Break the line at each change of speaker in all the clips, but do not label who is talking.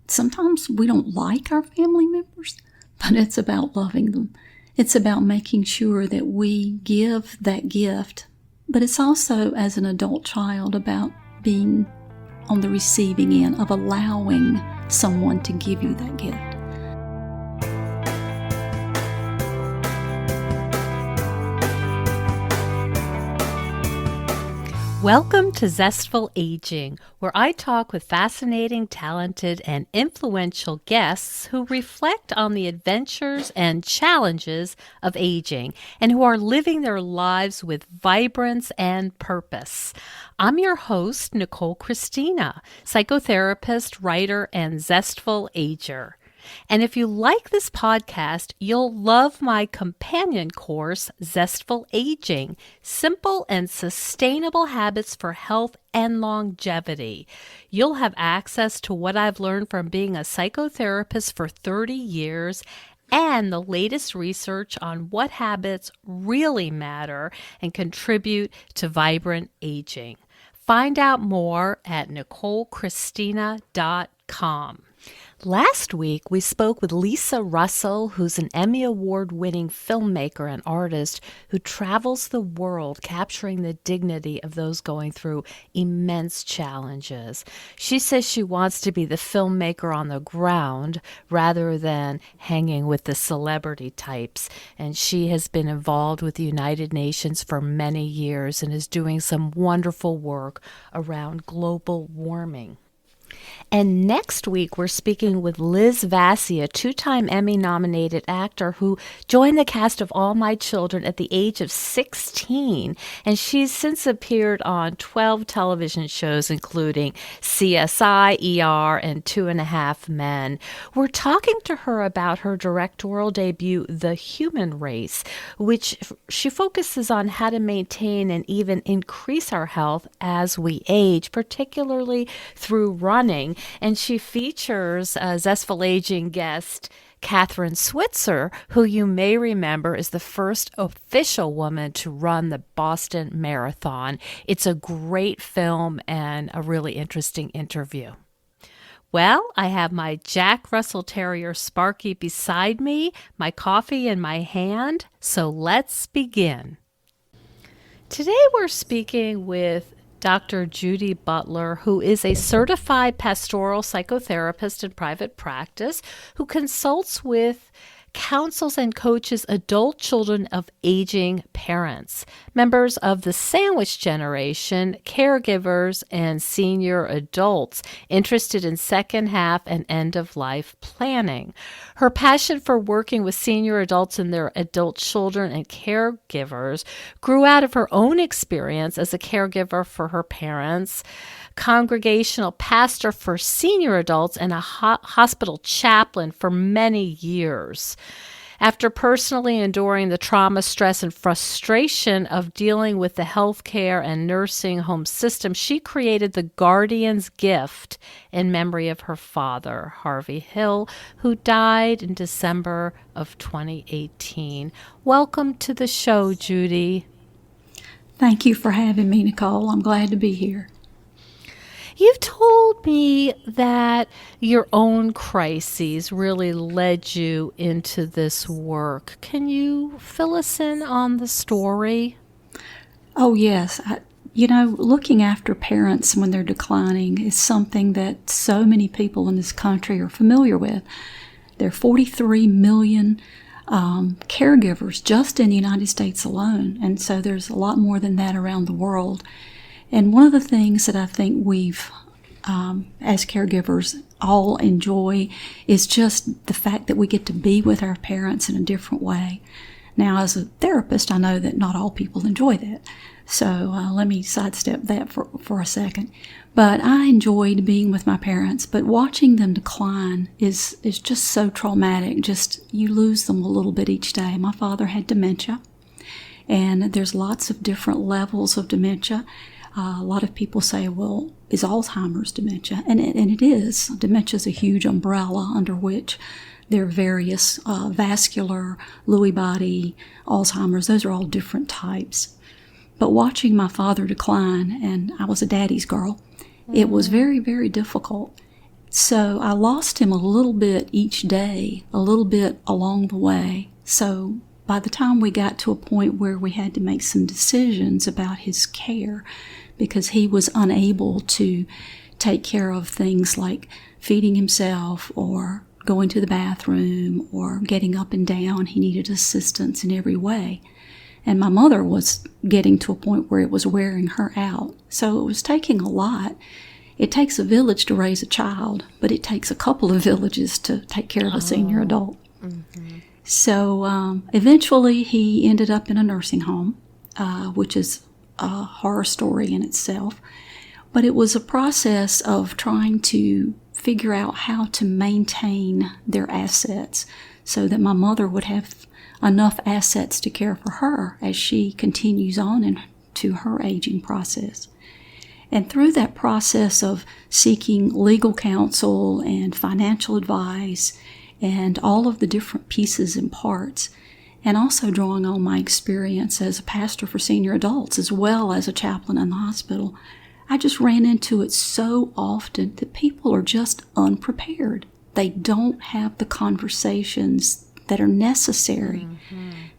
sometimes we don't like our family members, but it's about loving them. It's about making sure that we give that gift, but it's also, as an adult child, about being on the receiving end of allowing someone to give you that gift.
Welcome to Zestful Aging, where I talk with fascinating, talented, and influential guests who reflect on the adventures and challenges of aging and who are living their lives with vibrance and purpose. I'm your host, Nicole Christina, psychotherapist, writer, and Zestful Ager. And if you like this podcast, you'll love my companion course, Zestful Aging, Simple and Sustainable Habits for Health and Longevity. You'll have access to what I've learned from being a psychotherapist for 30 years and the latest research on what habits really matter and contribute to vibrant aging. Find out more at NicoleChristina.com. Last week, we spoke with Lisa Russell, who's an Emmy Award-winning filmmaker and artist who travels the world capturing the dignity of those going through immense challenges. She says she wants to be the filmmaker on the ground rather than hanging with the celebrity types, and she has been involved with the United Nations for many years and is doing some wonderful work around global warming. And next week, we're speaking with Liz Vassy, a two-time Emmy-nominated actor who joined the cast of All My Children at the age of 16. And she's since appeared on 12 television shows, including CSI, ER, and 2.5 Men. We're talking to her about her directorial debut, The Human Race, which she focuses on how to maintain and even increase our health as we age, particularly through running. And she features Zestful Aging guest Catherine Switzer, who you may remember is the first official woman to run the Boston Marathon. It's a great film and a really interesting interview. Well, I have my Jack Russell Terrier Sparky beside me, my coffee in my hand, so let's begin. Today we're speaking with Dr. Judy Butler, who is a certified pastoral psychotherapist in private practice, who consults with, counsels, and coaches adult children of aging parents, members of the sandwich generation, caregivers, and senior adults interested in second half and end-of-life planning. Her passion for working with senior adults and their adult children and caregivers grew out of her own experience as a caregiver for her parents, congregational pastor for senior adults, and a hospital chaplain for many years. After personally enduring the trauma, stress, and frustration of dealing with the healthcare and nursing home system, she created the Guardian's Gift in memory of her father, Harvey Hill, who died in December of 2018. Welcome to the show, Judy.
Thank you for having me, Nicole. I'm glad to be here.
You've told me that your own crises really led you into this work. Can you fill us in on the story?
Oh, yes. Looking after parents when they're declining is something that so many people in this country are familiar with. There are 43 million caregivers just in the United States alone, and so there's a lot more than that around the world. And one of the things that I think we've, as caregivers, all enjoy is just the fact that we get to be with our parents in a different way. Now, as a therapist, I know that not all people enjoy that. So let me sidestep that for a second. But I enjoyed being with my parents, but watching them decline is just so traumatic. Just, you lose them a little bit each day. My father had dementia, and there's lots of different levels of dementia. A lot of people say, well, is Alzheimer's dementia? And it is. Dementia is a huge umbrella under which there are various vascular, Lewy body, Alzheimer's. Those are all different types. But watching my father decline, and I was a daddy's girl, it was very, very difficult. So I lost him a little bit each day, a little bit along the way. So by the time we got to a point where we had to make some decisions about his care, because he was unable to take care of things like feeding himself or going to the bathroom or getting up and down, he needed assistance in every way. And my mother was getting to a point where it was wearing her out. So it was taking a lot. It takes a village to raise a child, but it takes a couple of villages to take care of a senior adult.
Mm-hmm.
So eventually he ended up in a nursing home, which is a horror story in itself. But it was a process of trying to figure out how to maintain their assets so that my mother would have enough assets to care for her as she continues on into her aging process. And through that process of seeking legal counsel and financial advice and all of the different pieces and parts, and also drawing on my experience as a pastor for senior adults as well as a chaplain in the hospital, I just ran into it so often that people are just unprepared. They don't have the conversations that are necessary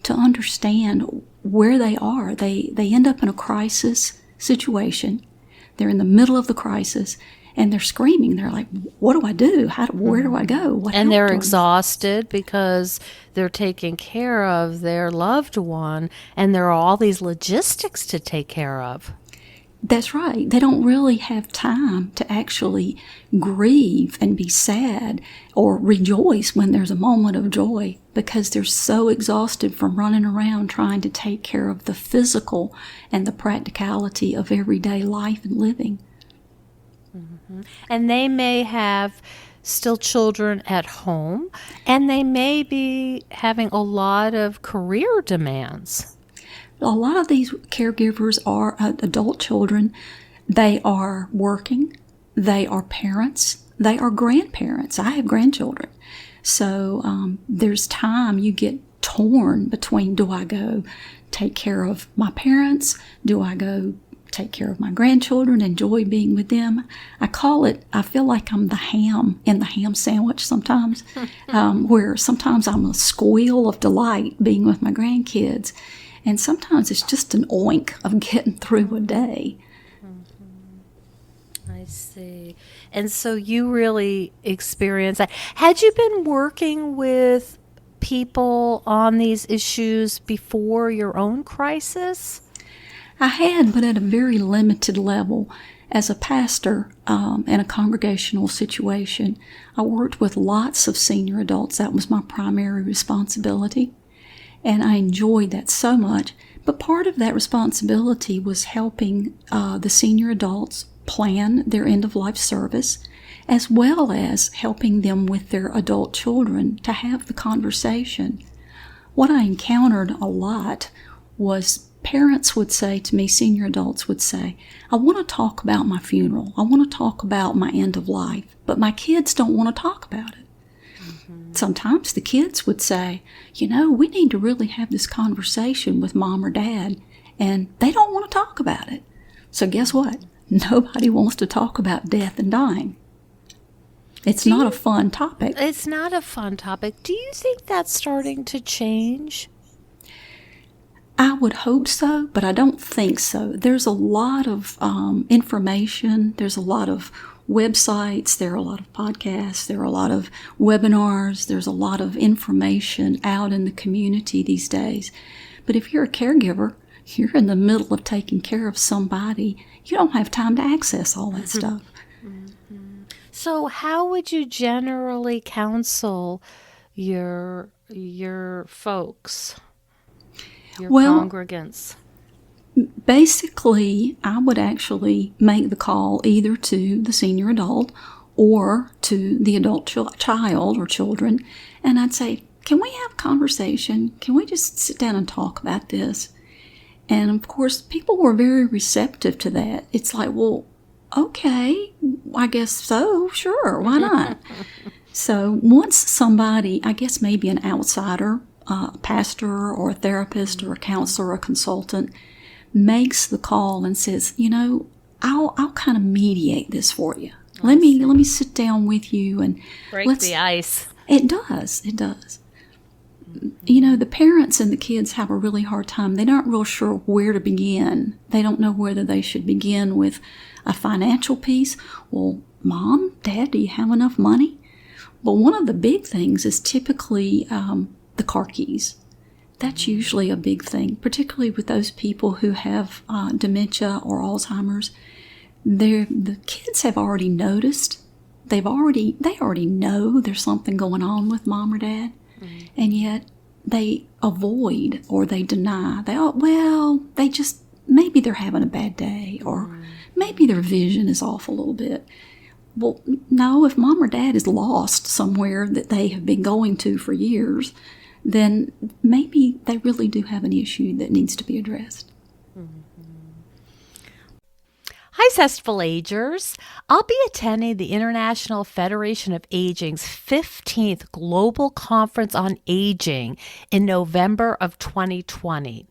to understand where they are. They end up in a crisis situation. They're in the middle of the crisis, and they're screaming. They're like, what do I do? Where do I go? What
And
help
they're
do I need?
exhausted because they're taking care of their loved one, and there are all these logistics to take care of.
That's right. They don't really have time to actually grieve and be sad or rejoice when there's a moment of joy because they're so exhausted from running around trying to take care of the physical and the practicality of everyday life and living.
Mm-hmm. And they may have still children at home, and they may be having a lot of career demands.
A lot of these caregivers are adult children. They are working. They are parents. They are grandparents. I have grandchildren. So there's time you get torn between, do I go take care of my parents? Do I go take care of my grandchildren, enjoy being with them? I feel like I'm the ham in the ham sandwich sometimes, where sometimes I'm a squeal of delight being with my grandkids. And sometimes it's just an oink of getting through a day.
Mm-hmm. I see. And so you really experienced that. Had you been working with people on these issues before your own crisis?
I had, but at a very limited level. As a pastor in a congregational situation, I worked with lots of senior adults. That was my primary responsibility. And I enjoyed that so much. But part of that responsibility was helping the senior adults plan their end-of-life service, as well as helping them with their adult children to have the conversation. What I encountered a lot was parents would say to me, senior adults would say, I want to talk about my funeral. I want to talk about my end of life, but my kids don't want to talk about it. Sometimes the kids would say, we need to really have this conversation with mom or dad, and they don't want to talk about it. So guess what? Nobody wants to talk about death and dying. It's not a fun topic.
It's not a fun topic. Do you think that's starting to change?
I would hope so, but I don't think so. There's a lot of information. There's a lot of websites, there are a lot of podcasts, there are a lot of webinars, there's a lot of information out in the community these days. But if you're a caregiver, you're in the middle of taking care of somebody, you don't have time to access all that stuff.
Mm-hmm. So how would you generally counsel your folks, your congregants?
Basically, I would actually make the call either to the senior adult or to the adult child or children, and I'd say, can we have a conversation? Can we just sit down and talk about this? And of course, people were very receptive to that. It's like, well, okay, I guess so, sure, why not? So once somebody, I guess maybe an outsider, a pastor or a therapist or a counselor or a consultant, makes the call and says, I'll kind of mediate this for you. Let me sit down with you and
break the ice.
It does. You know, the parents and the kids have a really hard time. They're not real sure where to begin. They don't know whether they should begin with a financial piece. Well, Mom, Dad, do you have enough money? But one of the big things is typically the car keys. That's usually a big thing, particularly with those people who have dementia or Alzheimer's. The kids have already noticed. They already know there's something going on with Mom or Dad, and yet they avoid or they deny. They just, maybe they're having a bad day, or maybe their vision is off a little bit. Well, no, if Mom or Dad is lost somewhere that they have been going to for years, then maybe they really do have an issue that needs to be addressed.
Hi, Zestful Agers. I'll be attending the International Federation of Aging's 15th Global Conference on Aging in November of 2020.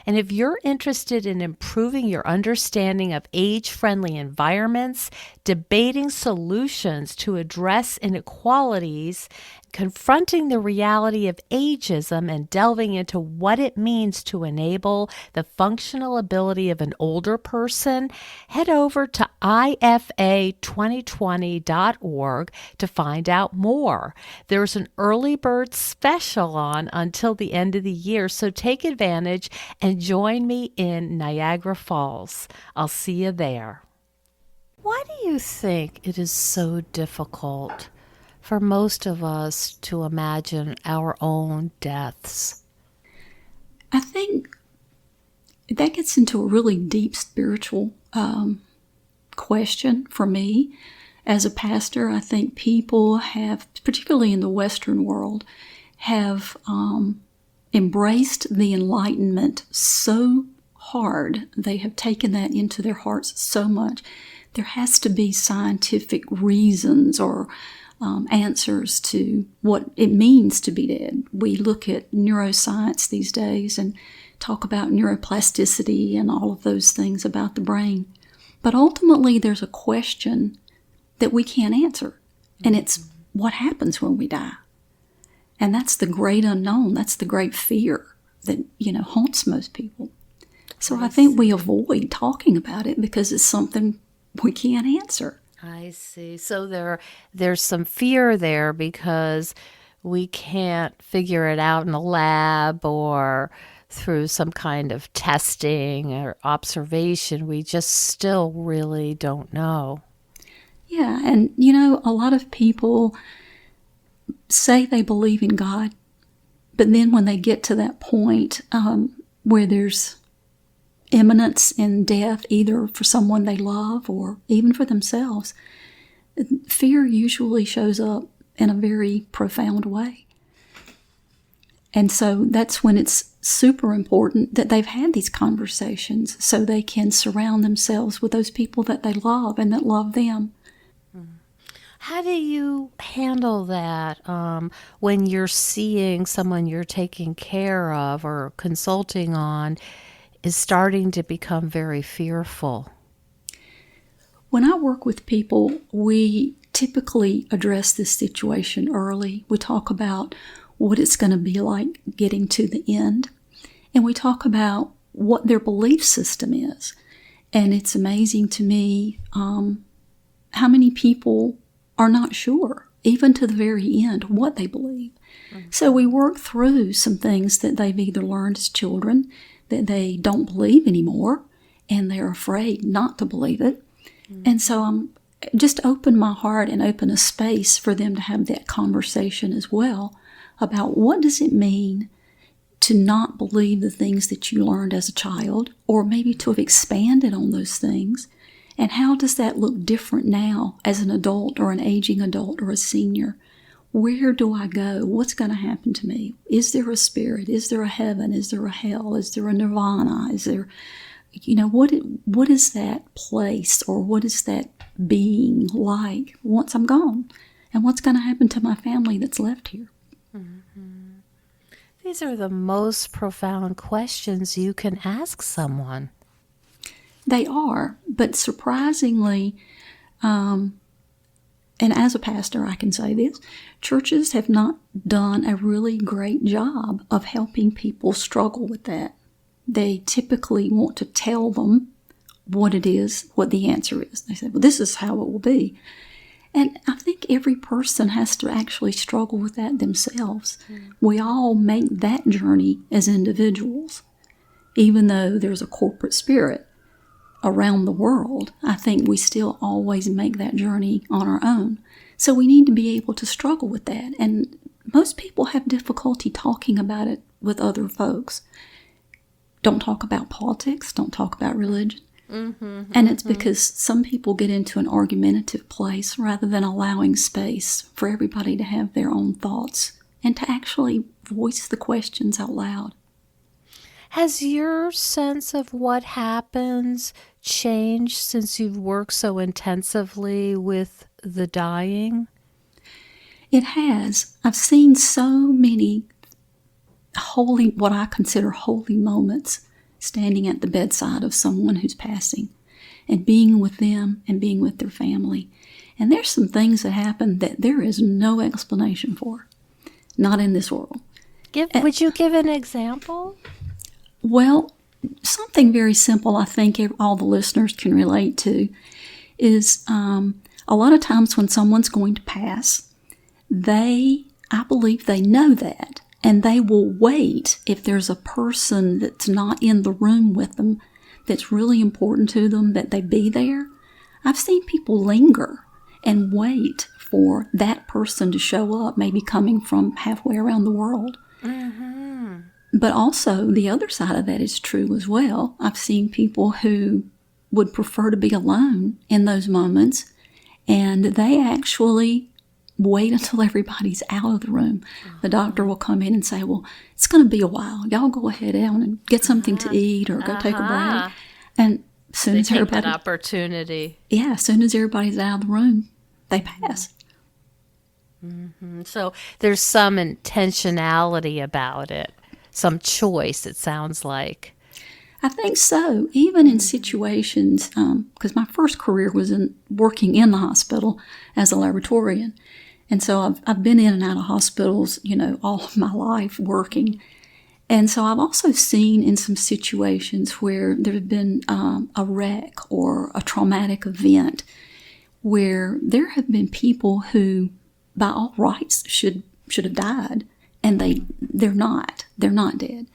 And if you're interested in improving your understanding of age-friendly environments, debating solutions to address inequalities, confronting the reality of ageism, and delving into what it means to enable the functional ability of an older person, head over to ifa2020.org to find out more. There's an early bird special on until the end of the year, so take advantage and join me in Niagara Falls. I'll see you there. Why do you think it is so difficult for most of us to imagine our own deaths?
I think that gets into a really deep spiritual question for me. As a pastor, I think people have, particularly in the Western world, have embraced the Enlightenment so hard. They have taken that into their hearts so much. There has to be scientific reasons or answers to what it means to be dead. We look at neuroscience these days and talk about neuroplasticity and all of those things about the brain. But ultimately, there's a question that we can't answer, and it's what happens when we die. And that's the great unknown. That's the great fear that, haunts most people. So I think we avoid talking about it because it's something we can't answer.
I see. So there's some fear there because we can't figure it out in a lab or through some kind of testing or observation. We just still really don't know.
Yeah, and a lot of people say they believe in God, but then when they get to that point where there's imminence in death, either for someone they love or even for themselves, fear usually shows up in a very profound way. And so that's when it's super important that they've had these conversations so they can surround themselves with those people that they love and that love them.
How do you handle that when you're seeing someone you're taking care of or consulting on is starting to become very fearful?
When I work with people, we typically address this situation early. We talk about what it's going to be like getting to the end, and we talk about what their belief system is. And it's amazing to me how many people are not sure, even to the very end, what they believe. Mm-hmm. So we work through some things that they've either learned as children that they don't believe anymore, and they're afraid not to believe it. Mm-hmm. And so I'm just open my heart and open a space for them to have that conversation as well about what does it mean to not believe the things that you learned as a child, or maybe to have expanded on those things. And how does that look different now as an adult or an aging adult or a senior? Where do I go? What's going to happen to me? Is there a spirit? Is there a heaven? Is there a hell? Is there a nirvana? Is there, what is that place or what is that being like once I'm gone? And what's going to happen to my family that's left here?
Mm-hmm. These are the most profound questions you can ask someone.
They are, but surprisingly, and as a pastor I can say this, churches have not done a really great job of helping people struggle with that. They typically want to tell them what it is, what the answer is. They say, well, this is how it will be. And I think every person has to actually struggle with that themselves. We all make that journey as individuals. Even though there's a corporate spirit around the world, I think we still always make that journey on our own. So we need to be able to struggle with that. And most people have difficulty talking about it with other folks. Don't talk about politics, don't talk about religion. And it's because some people get into an argumentative place rather than allowing space for everybody to have their own thoughts and to actually voice the questions out loud.
Has your sense of what happens changed since you've worked so intensively with the dying?
It has. I've seen so many what I consider holy moments standing at the bedside of someone who's passing and being with them and being with their family. And there's some things that happen that there is no explanation for, not in this world.
Would you give an example?
Well, something very simple I think all the listeners can relate to is a lot of times when someone's going to pass, I believe they know that. And they will wait if there's a person that's not in the room with them that's really important to them, that they be there. I've seen people linger and wait for that person to show up, maybe coming from halfway around the world. But also the other side of that is true as well. I've seen people who would prefer to be alone in those moments, and they actually wait until everybody's out of the room. The doctor will come in and say, well, it's going to be a while. Y'all go ahead down and get something to eat or go take a break. And as soon as everybody...
that opportunity.
Yeah, as soon as everybody's out of the room, they pass.
So there's some intentionality about it, some choice, it sounds like.
I think so. Even in situations, because my first career was working in the hospital as a laboratorian. And so I've been in and out of hospitals, all of my life working. And so I've also seen in some situations where there have been a wreck or a traumatic event where there have been people who, by all rights, should have died, and they're not. They're not dead.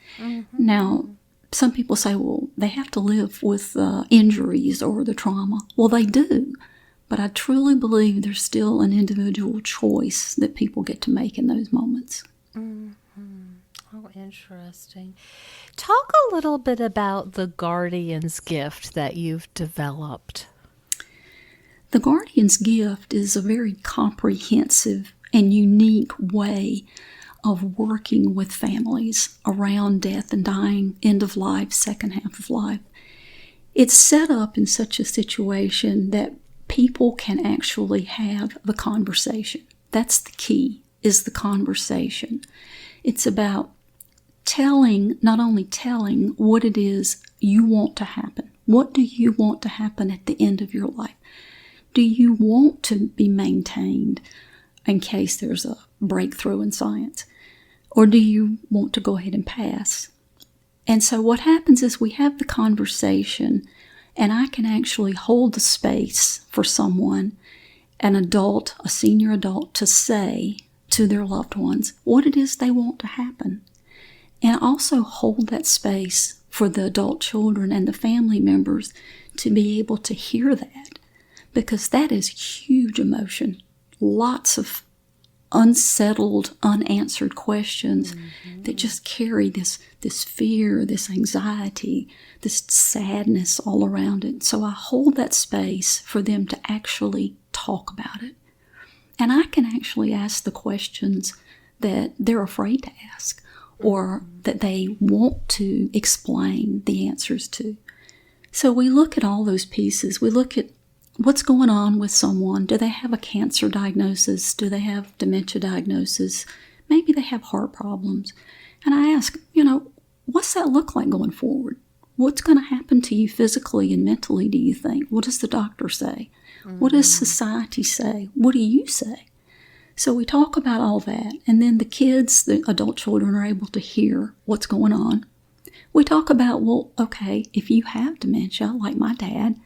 Now, some people say, well, they have to live with injuries or the trauma. Well, they do. But I truly believe there's still an individual choice that people get to make in those moments.
Oh, interesting. Talk a little bit about the Guardian's Gift that you've developed.
The Guardian's Gift is a very comprehensive and unique way of working with families around death and dying, end of life, second half of life. It's set up in such a situation that people can actually have the conversation. That's the key, is the conversation. It's about not only telling what it is you want to happen. What do you want to happen at the end of your life? Do you want to be maintained in case there's a breakthrough in science? Or do you want to go ahead and pass? And so what happens is we have the conversation, and I can actually hold the space for someone, an adult, a senior adult, to say to their loved ones what it is they want to happen. And also hold that space for the adult children and the family members to be able to hear that, because that is huge emotion. Lots of unsettled, unanswered questions that just carry this fear, this anxiety, this sadness all around it. So I hold that space for them to actually talk about it. And I can actually ask the questions that they're afraid to ask or that they want to explain the answers to. So we look at all those pieces. We look at what's going on with someone. Do they have a cancer diagnosis? Do they have dementia diagnosis? Maybe they have heart problems. And I ask, what's that look like going forward? What's going to happen to you physically and mentally, do you think? What does the doctor say? What does society say? What do you say? So we talk about all that, and then the kids, the adult children, are able to hear what's going on. We talk about, well, okay, if you have dementia, like my dad,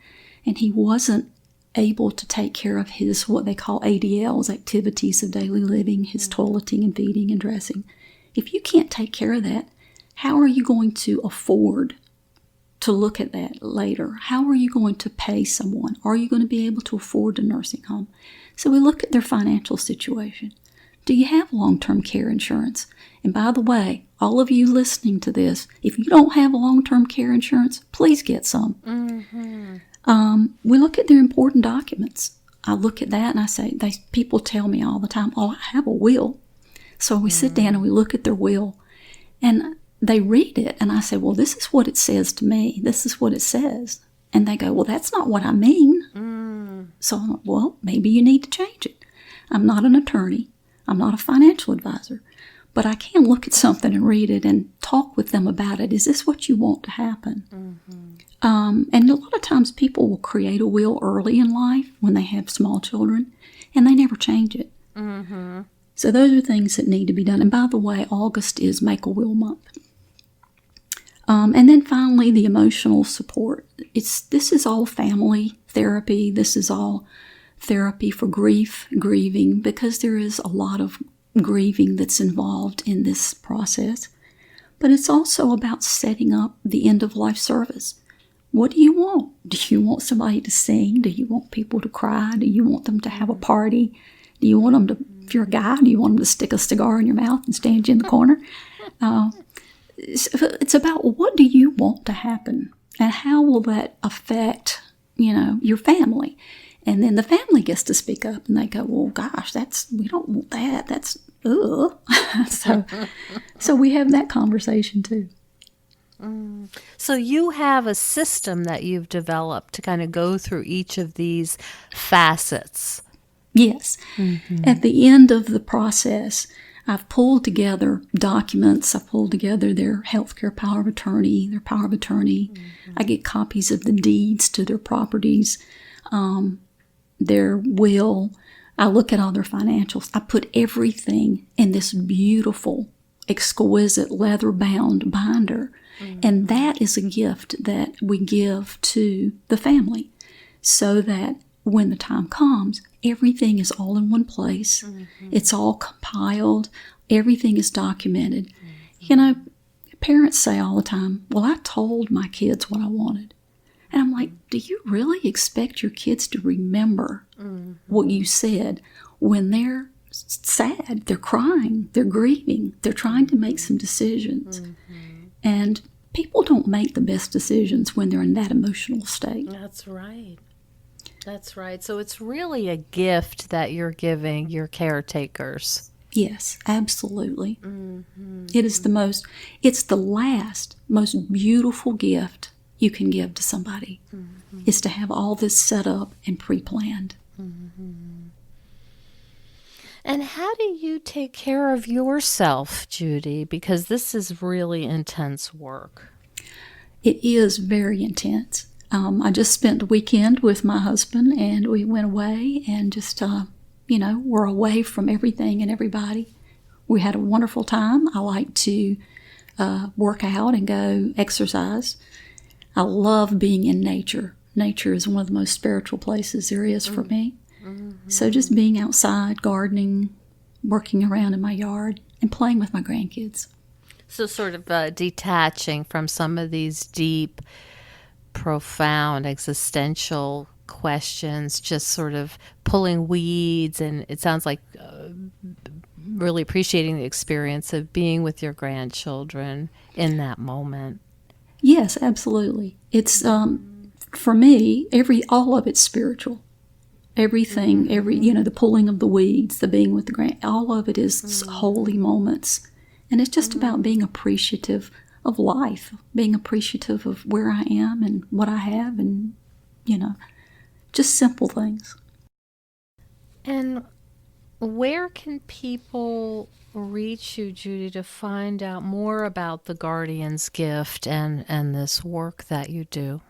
and he wasn't able to take care of his, what they call ADLs, activities of daily living, his toileting and feeding and dressing. If you can't take care of that, how are you going to afford to look at that later? How are you going to pay someone? Are you going to be able to afford a nursing home? So we look at their financial situation. Do you have long-term care insurance? And by the way, all of you listening to this, if you don't have long-term care insurance, please get some. We look at their important documents. I look at that and I say, people tell me all the time, oh, I have a will. So we sit down and we look at their will, and they read it, and I say, well, this is what it says to me. This is what it says. And they go, well, that's not what I mean. So I'm like, well, maybe you need to change it. I'm not an attorney. I'm not a financial advisor. But I can look at something and read it and talk with them about it. Is this what you want to happen? And a lot of times people will create a will early in life when they have small children, and they never change it. So those are things that need to be done. And by the way, August is Make a Will Month. And then finally, the emotional support. This is all family therapy. This is all therapy for grieving, because there is a lot of grieving that's involved in this process. But it's also about setting up the end-of-life service. What do you want? Do you want somebody to sing? Do you want people to cry? Do you want them to have a party? Do you want them to, if you're a guy, do you want them to stick a cigar in your mouth and stand you in the corner? It's about, what do you want to happen, and how will that affect, your family? And then the family gets to speak up, and they go, well, gosh, we don't want that. That's, ugh. So we have that conversation too.
So you have a system that you've developed to kind of go through each of these facets.
Yes. At the end of the process, I've pulled together documents. I've pulled together their healthcare power of attorney, their power of attorney. I get copies of the deeds to their properties, their will. I look at all their financials. I put everything in this beautiful, exquisite leather-bound binder. And that is a gift that we give to the family, so that when the time comes, everything is all in one place. It's all compiled. Everything is documented. Parents say all the time, well, I told my kids what I wanted. And I'm like, do you really expect your kids to remember what you said when they're sad, they're crying, they're grieving, they're trying to make some decisions? And people don't make the best decisions when they're in that emotional state.
That's right. That's right. So it's really a gift that you're giving your caretakers.
Yes, absolutely. It is it's the last, most beautiful gift you can give to somebody, is to have all this set up and pre-planned.
And how do you take care of yourself, Judy? Because this is really intense work.
It is very intense. I just spent the weekend with my husband, and we went away and just, we're away from everything and everybody. We had a wonderful time. I like to work out and go exercise. I love being in nature. Nature is one of the most spiritual places there is for me. So just being outside, gardening, working around in my yard, and playing with my grandkids.
So sort of detaching from some of these deep, profound, existential questions, just sort of pulling weeds, and it sounds like really appreciating the experience of being with your grandchildren in that moment.
Yes, absolutely. It's, for me, all of it's spiritual. Everything, the pulling of the weeds, the being with the all of it is holy moments. And it's just about being appreciative of life, being appreciative of where I am and what I have, and, just simple things.
And where can people reach you, Judy, to find out more about the Guardian's Gift and this work that you do?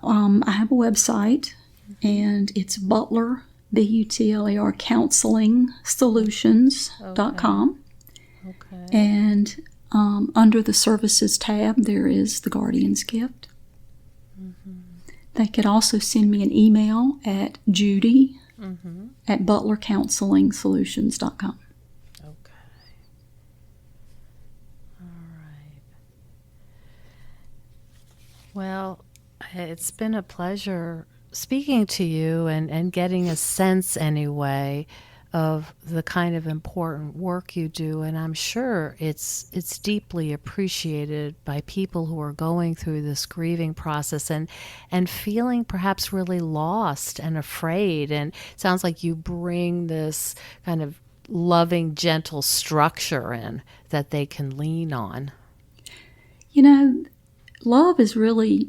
I have a website, and it's Butler, Butler, counselingsolutions.com.
Okay.
And under the services tab, there is the Guardian's Gift. They could also send me an email at Judy at butlercounseling.solutions.com.
Okay. All right. Well, it's been a pleasure speaking to you and getting a sense anyway of the kind of important work you do, and I'm sure it's deeply appreciated by people who are going through this grieving process and feeling perhaps really lost and afraid. And it sounds like you bring this kind of loving, gentle structure in that they can lean on.
You know, love is really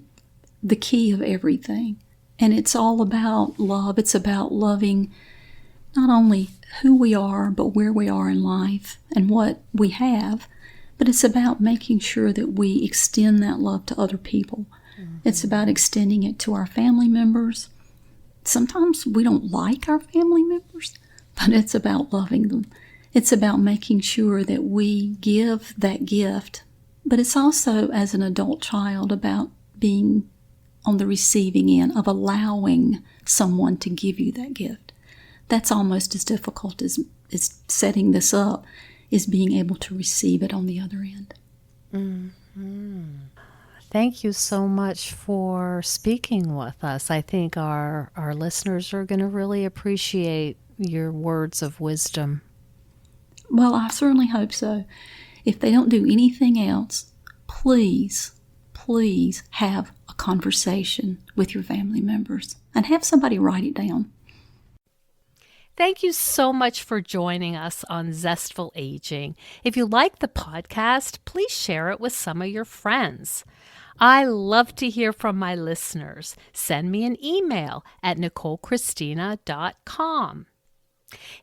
the key of everything, and it's all about love. It's about loving not only who we are, but where we are in life and what we have, but it's about making sure that we extend that love to other people. It's about extending it to our family members. Sometimes we don't like our family members, but it's about loving them. It's about making sure that we give that gift, but it's also, as an adult child, about being on the receiving end of allowing someone to give you that gift. That's almost as difficult as setting this up, is being able to receive it on the other end.
Thank you so much for speaking with us. I think our listeners are going to really appreciate your words of wisdom.
Well, I certainly hope so. If they don't do anything else, please have a conversation with your family members and have somebody write it down.
Thank you so much for joining us on Zestful Aging. If you like the podcast, please share it with some of your friends. I love to hear from my listeners. Send me an email at NicoleChristina.com.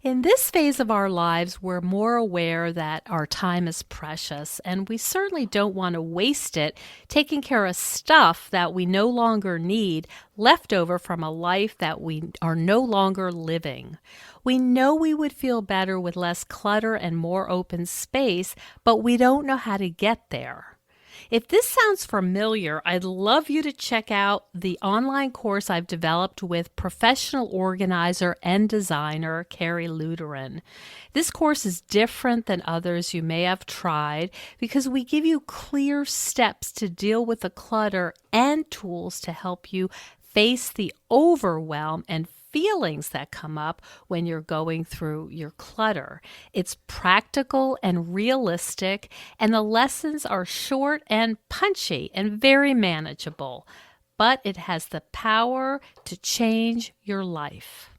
In this phase of our lives, we're more aware that our time is precious, and we certainly don't want to waste it taking care of stuff that we no longer need, left over from a life that we are no longer living. We know we would feel better with less clutter and more open space, but we don't know how to get there. If this sounds familiar, I'd love you to check out the online course I've developed with professional organizer and designer Carrie Luderin. This course is different than others you may have tried because we give you clear steps to deal with the clutter and tools to help you face the overwhelm and feelings that come up when you're going through your clutter. It's practical and realistic, and the lessons are short and punchy and very manageable, but it has the power to change your life.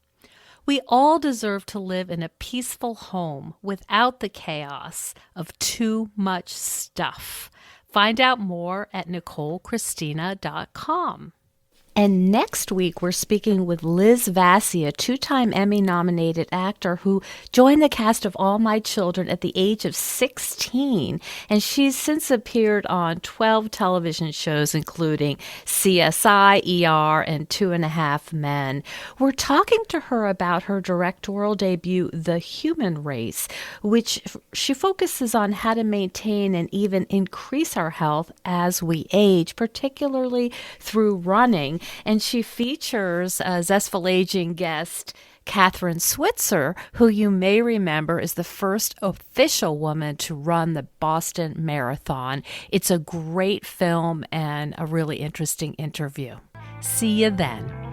We all deserve to live in a peaceful home without the chaos of too much stuff. Find out more at NicoleChristina.com. And next week, we're speaking with Liz Vassy, a two-time Emmy-nominated actor who joined the cast of All My Children at the age of 16. And she's since appeared on 12 television shows, including CSI, ER, and 2.5 Men. We're talking to her about her directorial debut, The Human Race, which she focuses on how to maintain and even increase our health as we age, particularly through running. And she features a Zestful Aging guest, Catherine Switzer, who you may remember is the first official woman to run the Boston Marathon. It's a great film and a really interesting interview. See you then.